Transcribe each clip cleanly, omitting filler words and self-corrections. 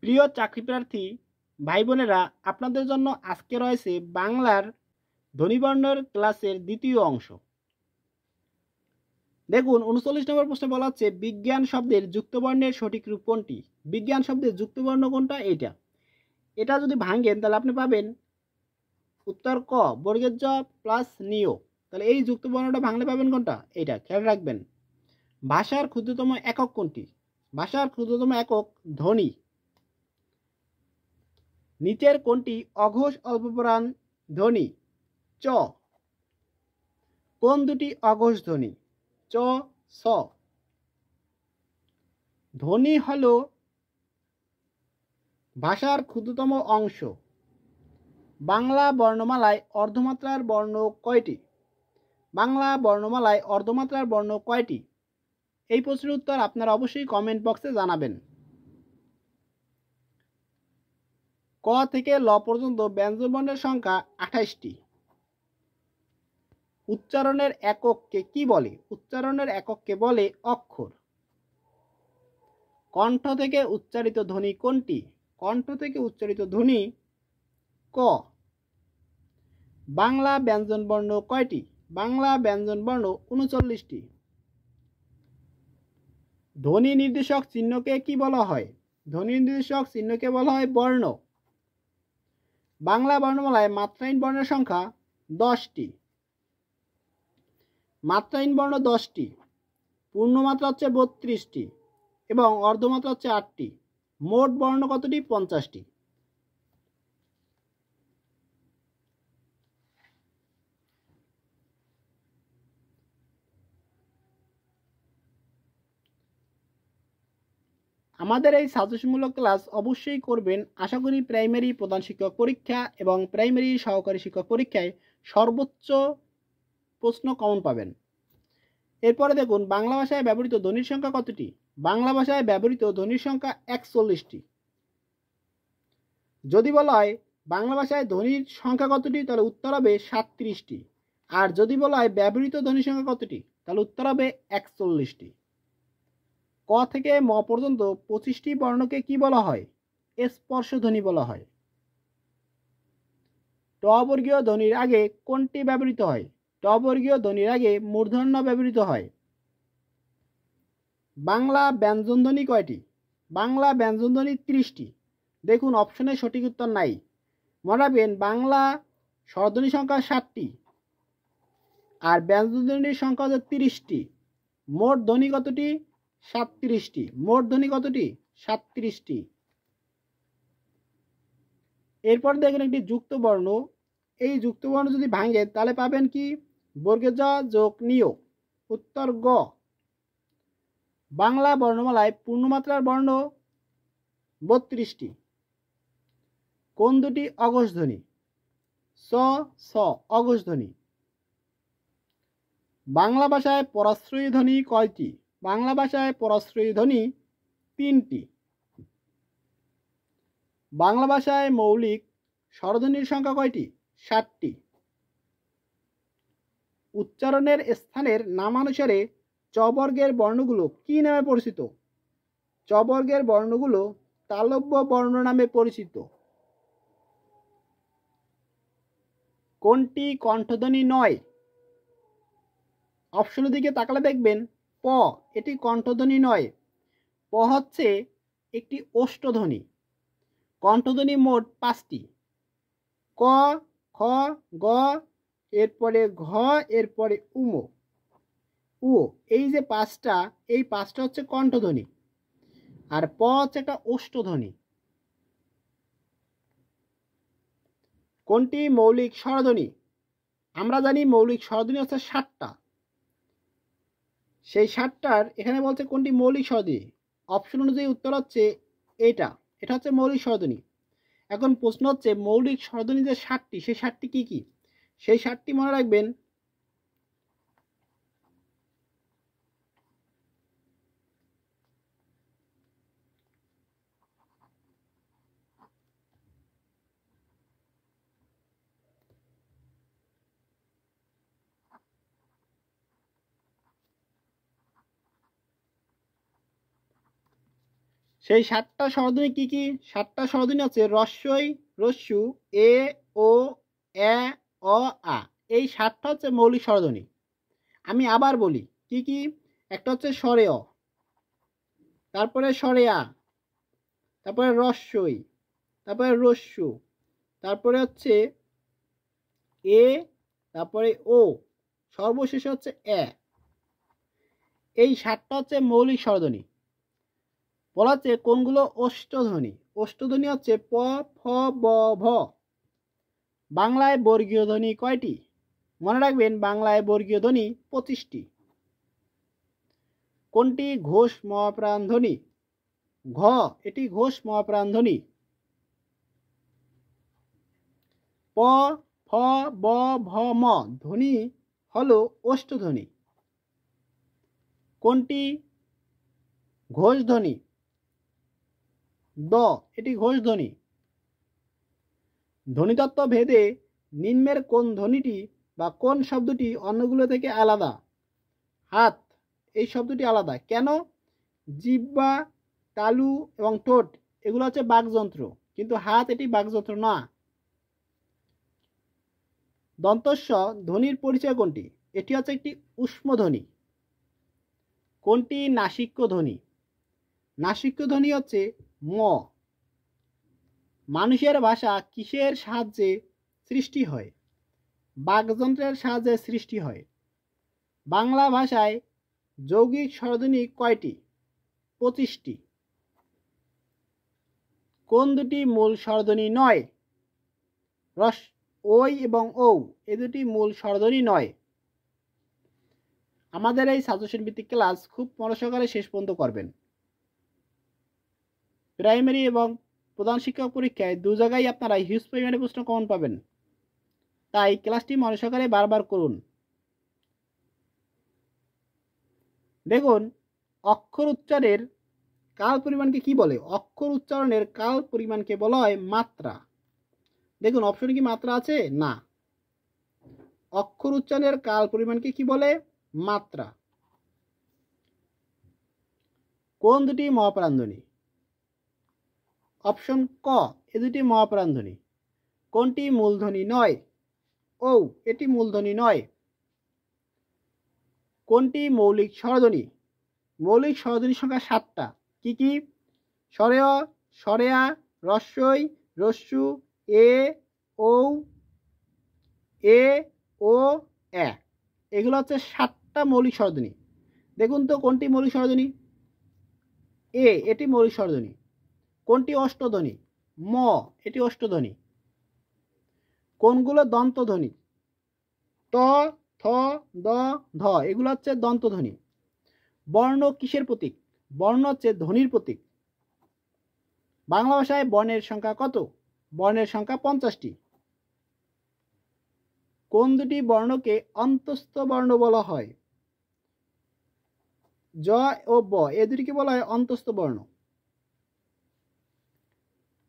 প্রিয় চাকরিপ্রার্থী ভাই বোনেরা, আপনাদের জন্য আজকে রয়েছে বাংলার ধ্বনিবর্ণের ক্লাসের দ্বিতীয় অংশ। দেখুন 39 নম্বর প্রশ্নে বলা হচ্ছে বিজ্ঞান শব্দের যুক্তবর্ণের সঠিক রূপ কোনটি? বিজ্ঞান শব্দের যুক্তবর্ণ কোনটা? এটা যদি ভাঙেন তাহলে আপনি পাবেন উত্তর ক বর্গের জ প্লাস নিও। তাহলে এই যুক্তবর্ণটা ভাঙলে পাবেন কোনটা? এইটা খেয়াল রাখবেন। ভাষার ক্ষুদ্রতম একক কোনটি? ভাষার ক্ষুদ্রতম একক ধ্বনি। নিচের কোনটি অঘোষ অল্পপ্রাণ ধ্বনি? চ। কোন দুটি অঘোষ ধ্বনি? চ স। ধ্বনি হল ভাষার ক্ষুদ্রতম অংশ। বাংলা বর্ণমালায় অর্ধমাত্রার বর্ণ কয়টি? বাংলা বর্ণমালায় অর্ধমাত্রার বর্ণ কয়টি? এই প্রশ্নের উত্তর আপনারা অবশ্যই কমেন্ট বক্সে জানাবেন। ক থেকে ল পর্যন্ত ব্যঞ্জনবর্ণের সংখ্যা 28টি। উচ্চারণের একককে কি বলে? উচ্চারণের একককে বলে অক্ষর। কণ্ঠ থেকে উচ্চারিত ধ্বনি কোনটি? কণ্ঠ থেকে উচ্চারিত ধ্বনি ক। বাংলা ব্যঞ্জনবর্ণ কয়টি? বাংলা ব্যঞ্জনবর্ণ 39টি। ধ্বনি নির্দেশক চিহ্নকে কি বলা হয়? ধ্বনি নির্দেশক চিহ্নকে বলা হয় বর্ণ। বাংলা বর্ণমালায় মাত্রাহীন বর্ণের সংখ্যা 10টি। মাত্রাহীন বর্ণ 10টি, পূর্ণমাত্রা হচ্ছে 32টি এবং অর্ধমাত্রা হচ্ছে 8টি। মোট বর্ণ কতটি? 50টি। আমাদের এই সাজেশনমূলক ক্লাস অবশ্যই করবেন। আশা করি প্রাইমারি প্রধান শিক্ষক পরীক্ষা এবং প্রাইমারি সহকারী শিক্ষক পরীক্ষায় সর্বোচ্চ প্রশ্ন কমন পাবেন। এরপরে দেখুন বাংলা ভাষায় ব্যবহৃত ধ্বনির সংখ্যা কতটি? বাংলা ভাষায় ব্যবহৃত ধ্বনির সংখ্যা 41টি। যদি বলা হয় বাংলা ভাষায় ধ্বনির সংখ্যা কতটি, তাহলে উত্তর হবে 37টি। আর যদি বলা হয় ব্যবহৃত ধ্বনির সংখ্যা কতটি, তাহলে উত্তর হবে 41টি। ক থেকে ম পর্যন্ত 25টি বর্ণকে কি বলা হয়? স্পর্শ ধ্বনি বলা হয়। ট বর্গীয় ধ্বনির আগে কোনটি ব্যবহৃত হয়? ট বর্গীয় ধ্বনির আগে মূর্ধন্য ব্যবহৃত হয়। বাংলা ব্যঞ্জনধ্বনি কয়টি? বাংলা ব্যঞ্জনধ্বনি 30টি। দেখুন অপশনে সঠিক উত্তর নাই। মনে রাখবেন বাংলা স্বরধ্বনি সংখ্যা 60টি আর ব্যঞ্জনধ্বনির সংখ্যা হচ্ছে 30টি। মোট ধ্বনি কতটি? 37টি। মোট ধ্বনি কতটি? 37টি। এরপর দেখেন একটি যুক্ত বর্ণ। এই যুক্ত বর্ণ যদি ভাঙেন তাহলে পাবেন কি? বর্গের জ যোগ নিয়। উত্তর গ। বাংলা বর্ণমালায় পূর্ণমাত্রার বর্ণ 32টি। কোন দুটি অঘোষ ধ্বনি? স স অঘোষ ধ্বনি। বাংলা ভাষায় পরাশ্রয়ী ধ্বনি কয়টি? বাংলা ভাষায় পরাশ্রয়ী ধ্বনি 3টি। বাংলা ভাষায় মৌলিক স্বরধ্বনির সংখ্যা কয়টি? 7টি। উচ্চারণের স্থানের নামানুসারে চ বর্গের বর্ণগুলো কি নামে পরিচিত? চ বর্গের বর্ণগুলো তালব্য বর্ণ নামে পরিচিত। কোনটি কণ্ঠধ্বনি নয়? অপশনের দিকে তাকালে দেখবেন প, এটি কণ্ঠধ্বনি নয়। প হচ্ছে একটি ওষ্ঠধ্বনি। কণ্ঠধ্বনি মোট 5টি। ক, খ, গ, এরপরে ঘ, এরপরে উম উ। এই যে 5টা, এই 5টা হচ্ছে কণ্ঠধ্বনি আর প হচ্ছে একটা ওষ্ঠধ্বনি। কোনটি মৌলিক স্বরধ্বনি? আমরা জানি মৌলিক স্বরধ্বনি হচ্ছে 7টা। সেই 7টার এখানে বলছে কোনটি মৌলিক স্বরধ্বনি। অপশন অনুযায়ী উত্তর হচ্ছে এটা। এটা হচ্ছে মৌলিক স্বরধ্বনি। এখন প্রশ্ন হচ্ছে মৌলিক স্বরধ্বনি যে 7টি, সেই 7টি কি কি? সেই 7টি মনে রাখবেন। সেই 7টা স্বরধ্বনি কি কি? 7টা স্বরধ্বনি হচ্ছে রস্বই, রস্যু, এ, ও, এ, অ, আ। এই 7টা হচ্ছে মৌলিক স্বরধ্বনি। আমি আবার বলি কি কি? একটা হচ্ছে স্বরে অ, তারপরে স্বরে আ, তারপরে রস্বই, তারপরে রস্যু, তারপরে হচ্ছে এ, তারপরে ও, সর্বশেষে হচ্ছে এ। এই 7টা হচ্ছে মৌলিক স্বরধ্বনি। বলা হচ্ছে কোনগুলো অষ্টধ্বনি? অষ্টধ্বনি হচ্ছে প, ফ, ব, ভ। বাংলায় বর্গীয় ধ্বনি কয়টি? মনে রাখবেন বাংলায় বর্গীয় ধ্বনি 25টি। কোনটি ঘোষ মহাপ্রাণ ধ্বনি? ঘ, এটি ঘোষ মহাপ্রাণ ধ্বনি। প, ফ, ব, ভ, ম ধ্বনি হলো অষ্টধ্বনি। কোনটি ঘোষ ধ্বনি? দ, এটি ঘোষ ধ্বনি। ধ্বনিতত্ত্ব ভেদে নিম্নের কোন ধ্বনিটি বা কোন শব্দটি অন্যগুলো থেকে আলাদা? হাত, এই শব্দটি আলাদা কেন? জিহ্বা, তালু এবং ঠোঁট এগুলো হচ্ছে বাকযন্ত্র, কিন্তু হাত এটি বাকযন্ত্র না। দন্তস্ব ধ্বনির পরিচয় কোনটি? এটি হচ্ছে একটি ঊষ্ম ধ্বনি। কোনটি নাসিক্য ধ্বনি? নাসিক্য ধ্বনি হচ্ছে ম। মানুষের ভাষা কিসের সাহায্যে সৃষ্টি হয়? বাকযন্ত্রের সাহায্যে সৃষ্টি হয়। বাংলা ভাষায় যৌগিক স্বরধ্বনি কয়টি? 25টি। কোন দুটি মূল স্বরধ্বনি নয়? রস, ওই এবং ঔ, এ দুটি মূল স্বরধ্বনি নয়। আমাদের এই সাজেশন ভিত্তিক ক্লাস খুব মনোসহকারে শেষ পর্যন্ত করবেন। প্রাইমারি এবং প্রধান শিক্ষক পরীক্ষায় দু জায়গায় আপনারা হিউজ পরিমাণে প্রশ্ন কমন পাবেন, তাই ক্লাসটি মনোসহকারে বারবার করুন। দেখুন, অক্ষর উচ্চারণের কাল পরিমাণকে কি বলে? অক্ষর উচ্চারণের কাল পরিমাণকে বলা হয় মাত্রা। দেখুন অপশনে কি মাত্রা আছে? না। অক্ষর উচ্চারণের কাল পরিমাণকে কি বলে? মাত্রা। কোন দুটি মহাপ্রাণ ধ্বনি? অপশন ক, এ দুটি মহাপ্রাণ ধ্বনি। কোনটি মূলধ্বনি নয়? ও, এটি মূলধ্বনি নয়। কোনটি মৌলিক স্বরধ্বনি? মৌলিক স্বরধ্বনির সংখ্যা 7টা। কি কি? স্বরে অ, স্বরে আ, রস্বই, রস্যু, এ, ও, এ, ও, এ। এগুলো হচ্ছে 7টা মৌলিক স্বরধ্বনি। দেখুন তো কোনটি মৌলিক স্বরধ্বনি? এ, এটি মৌলিক স্বরধ্বনি। কোনটি অষ্টধ্বনি? ম, এটি অষ্টধ্বনি। কোনগুলো দন্তধ্বনি? ত, থ, দ, ধ, এগুলো হচ্ছে দন্তধ্বনি। বর্ণ কিসের প্রতীক? বর্ণ হচ্ছে ধ্বনির প্রতীক। বাংলা ভাষায় বর্ণের সংখ্যা কত? বর্ণের সংখ্যা 50টি। কোন দুটি বর্ণকে অন্তস্থ বর্ণ বলা হয়? জ ও ব, এ দুটিকে বলা হয় অন্তস্থ বর্ণ।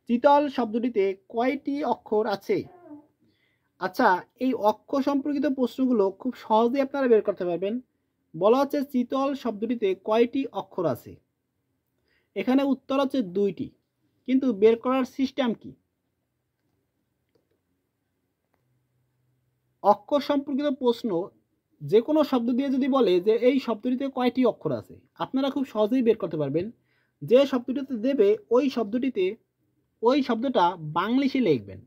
চিতল শব্দটিতে কয়টি অক্ষর আছে? আচ্ছা, এই অক্ষর সম্পর্কিত প্রশ্নগুলো খুব সহজেই আপনারা বের করতে পারবেন। বলা হচ্ছে চিতল শব্দটিতে কয়টি অক্ষর আছে? এখানে উত্তর হচ্ছে 2টি, কিন্তু বের করার সিস্টেম কি? অক্ষর সম্পর্কিত প্রশ্ন যে কোনো শব্দ দিয়ে যদি বলে যে এই শব্দটিতে কয়টি অক্ষর আছে, আপনারা খুব সহজেই বের করতে পারবেন। যে শব্দটিতে দেবে ওই শব্দটা বাংলিশে লিখবেন।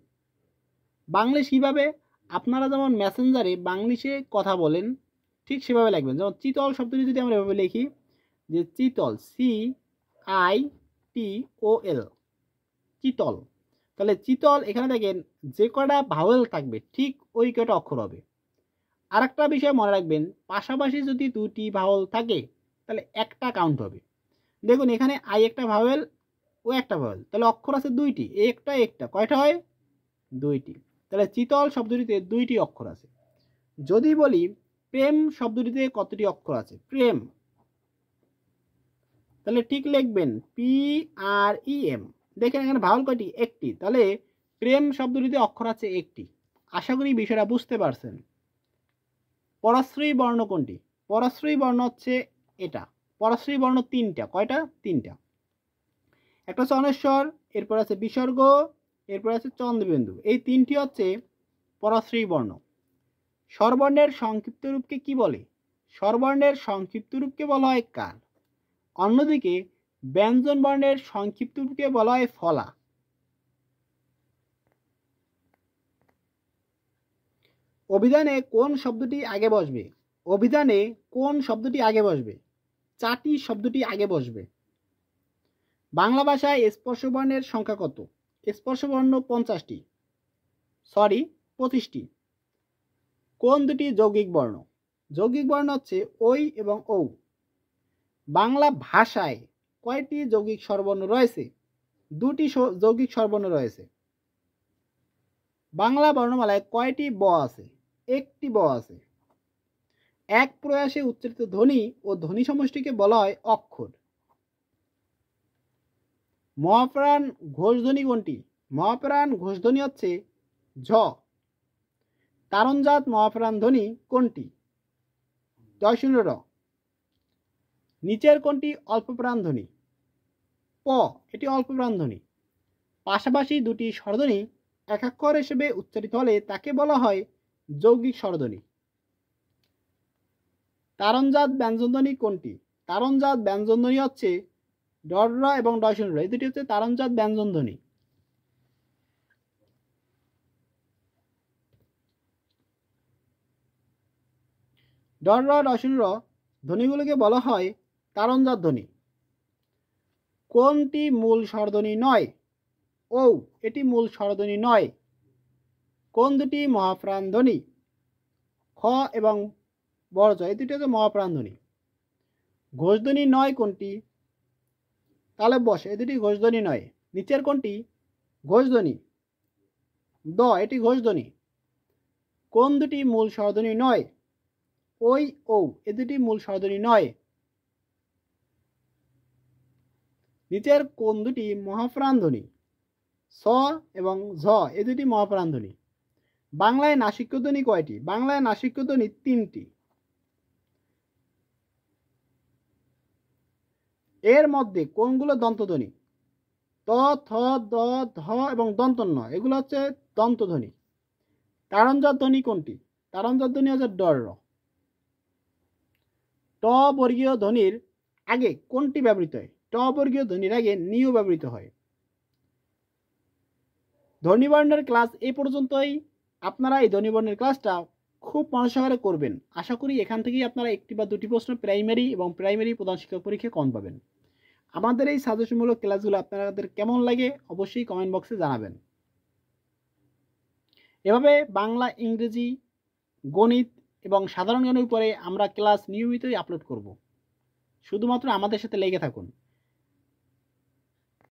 বাংলিশ কীভাবে? আপনারা যেমন মেসেঞ্জারে বাংলিশে কথা বলেন ঠিক সেভাবে লিখবেন। যেমন চিতল শব্দটি যদি আমরা এভাবে লিখি যে চিতল, CITOL, চিতল, তাহলে চিতল এখানে দেখেন যে কটা ভাওয়েল থাকবে ঠিক ওই কটা অক্ষর হবে। আর একটা বিষয় মনে রাখবেন, পাশাপাশি যদি 2টি ভাওয়েল থাকে তাহলে একটা কাউন্ট হবে। দেখুন এখানে আই একটা ভাওয়েল, ও একটা ভাওয়েল, তাহলে অক্ষর আছে 2টি, একটা কয়টা হয়? 2টি। তাহলে চিতল শব্দটিতে 2টি অক্ষর আছে। যদি বলি প্রেম শব্দটিতে কতটি অক্ষর আছে? প্রেম, তাহলে ঠিক লিখবেন PREM। দেখেন এখানে ভাওয়েল কয়টি? একটি, তাহলে প্রেম শব্দটিতে অক্ষর আছে একটি। আশা করি বিষয়টা বুঝতে পারছেন। পরাশ্রয়ী বর্ণ কোনটি? পরাশ্রয়ী বর্ণ হচ্ছে এটা। পরাশ্রয়ী বর্ণ 3টা। কয়টা? 3টা। একটা হচ্ছে অনস্বর, এরপর আছে বিসর্গ, এরপর আছে চন্দ্রবিন্দু। এই তিনটি হচ্ছে পরশ্রী বর্ণ। স্বরবর্ণের সংক্ষিপ্ত রূপকে কি বলে? স্বরবর্ণের সংক্ষিপ্ত রূপকে বলা হয় কাল। অন্যদিকে ব্যঞ্জন বর্ণের সংক্ষিপ্ত রূপকে বলা হয় ফলা। অভিধানে কোন শব্দটি আগে বসবে? অভিধানে কোন শব্দটি আগে বসবে? চাটি শব্দটি আগে বসবে। বাংলা ভাষায় স্পর্শবর্ণের সংখ্যা কত? স্পর্শবর্ণ 50টি, সরি 25টি। কোন দুটি যৌগিক বর্ণ? যৌগিক বর্ণ হচ্ছে ওই এবং ঔ। বাংলা ভাষায় কয়টি যৌগিক স্বরবর্ণ রয়েছে? 2টি যৌগিক স্বরবর্ণ রয়েছে। বাংলা বর্ণমালায় কয়টি ব আছে? 1টি ব আছে। এক প্রয়াসে উচ্চারিত ধ্বনি ও ধ্বনি সমষ্টিকে বলা হয় অক্ষর। মহাপ্রাণ ঘোষধ্বনি কোনটি? মহাপ্রাণ ঘোষধ্বনি হচ্ছে ঝ। তারণজাত মহাপ্রাণ ধ্বনি কোনটি? র। নিচের কোনটি অল্পপ্রাণ ধ্বনি? প, এটি অল্পপ্রাণ ধ্বনি। পাশাপাশি দুটি স্বরধ্বনি একাক্ষর হিসেবে উচ্চারিত হলে তাকে বলা হয় যৌগিক স্বরধ্বনি। তারণজাত ব্যঞ্জনধ্বনি কোনটি? তারণজাত ব্যঞ্জনধ্বনি হচ্ছে ড এবং ড। এই দুটি হচ্ছে তারণজাত ব্যঞ্জনধ্বনি। ড ড ধ্বনিগুলোকে বলা হয় তারণজাত ধ্বনি। কোনটি মূল স্বরধ্বনি নয়? ঔ, এটি মূল স্বরধ্বনি নয়। কোন দুটি মহাপ্রাণ ধ্বনি? খ এবং বড় জ, এই দুটি হচ্ছে মহাপ্রাণ ধ্বনি। ঘোষধ্বনি নয় কোনটি? তালে বস, এই দুটি ঘোষধ্বনি নয়। নিচের কোনটি ঘোষধ্বনি? দ, এটি ঘোষধ্বনি। কোন দুটি মূল স্বরধ্বনি নয়? ওই ঔ, এ দুটি মূল স্বরধ্বনি নয়। নিচের কোন দুটি মহাপ্রাণ ধ্বনি? স এবং ঝ, এ দুটি মহাপ্রাণ ধ্বনি। বাংলায় নাসিক্য ধ্বনি কয়টি? বাংলায় নাসিক্য ধ্বনি 3টি। এর মধ্যে কোনগুলো দন্তধ্বনি? ত, থ, দ, ধ এবং দন্তন্য, এগুলো হচ্ছে দন্তধ্বনি। তারণজাত ধ্বনি কোনটি? তারণজাত ধ্বনি হচ্ছে ড র। ট বর্গীয় ধ্বনির আগে কোনটি ব্যবহৃত হয়? ট বর্গীয় ধ্বনির আগে নিও ব্যবহৃত হয়। ধ্বনিবর্ণের ক্লাস এই পর্যন্তই। আপনারা এই ধ্বনিবর্ণের ক্লাসটা খুব মনোসহকারে করবেন। আশা করি এখান থেকেই আপনারা 1টি বা 2টি প্রশ্ন প্রাইমারি এবং প্রাইমারি প্রধান শিক্ষক পরীক্ষায় কম পাবেন। আমাদের এই সাজেশনমূলক ক্লাসগুলো আপনাদের কেমন লাগে অবশ্যই কমেন্ট বক্সে জানাবেন। এভাবে বাংলা, ইংরেজি, গণিত এবং সাধারণ জ্ঞানের উপরে আমরা ক্লাস নিয়মিতই আপলোড করব। শুধুমাত্র আমাদের সাথে লেগে থাকুন।